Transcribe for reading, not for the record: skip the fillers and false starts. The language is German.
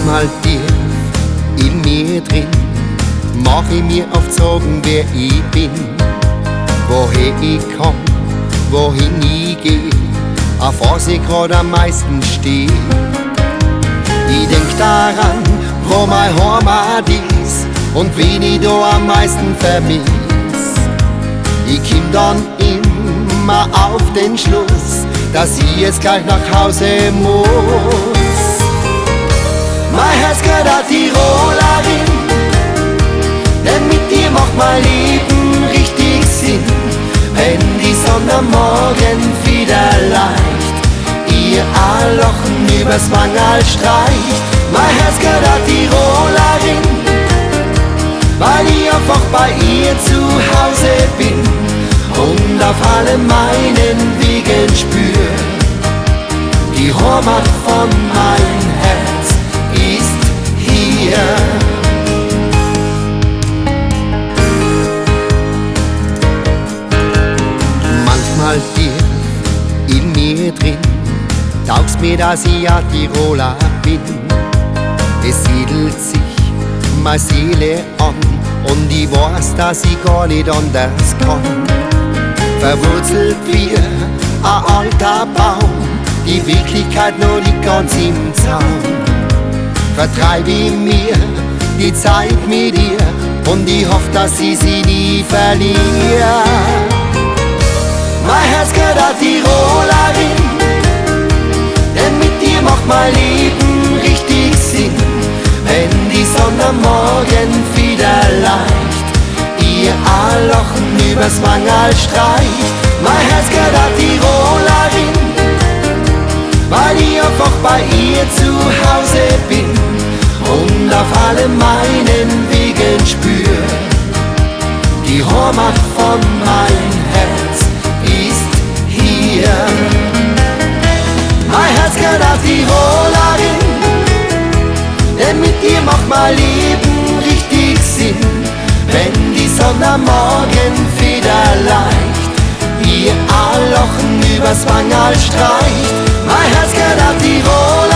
Manchmal tief in mir drin mach ich mir oft Sorgen, wer ich bin, woher ich komm, wohin ich geh, auf was ich grad am meisten steh. Ich denk daran, wo mein Heimat ist und wen ich da am meisten vermiss. Ich komm dann immer auf den Schluss, dass ich jetzt gleich nach Hause muss. Mein Herz gehört der Tirolerin, denn mit dir macht mein Leben richtig Sinn. Wenn die Sonne am Morgen wieder leicht ihr Lachen übers Wangerl streicht. Mein Herz gehört der Tirolerin, weil ich einfach bei ihr zu Hause bin und auf alle meinen Wegen spür. Die Heimat von mein Herz ist hier. Manchmal tief in mir drin taugst mir, dass ich ja Tiroler bin. Es siedelt sich meine Seele an und ich weiß, dass ich gar nicht anders kann. Verwurzelt wie ein alter Baum, die Wirklichkeit noch nicht ganz im Zaum. Vertreibe ich mir die Zeit mit dir und ich hoffe, dass ich sie nie verliere. Mein Herz gehört der Tirolerin, denn mit dir macht mein Leben richtig Sinn. Wenn die Sonne am Morgen wieder leicht ihr Lachen übers Wangerl streicht. Mein Herz gehört der Tirolerin, weil ich einfach bei ihr zu Hause bin und auf alle meinen Wegen spür. Die Heimat von mein Herz ist hier. Mein Herz gehört der Tirolerin, denn mit dir macht mein Leben richtig Sinn. Wenn die Sonne am Morgen wieder leicht ihr Lachen übers Wangerl streicht. Mein Herz gehört der Tirolerin,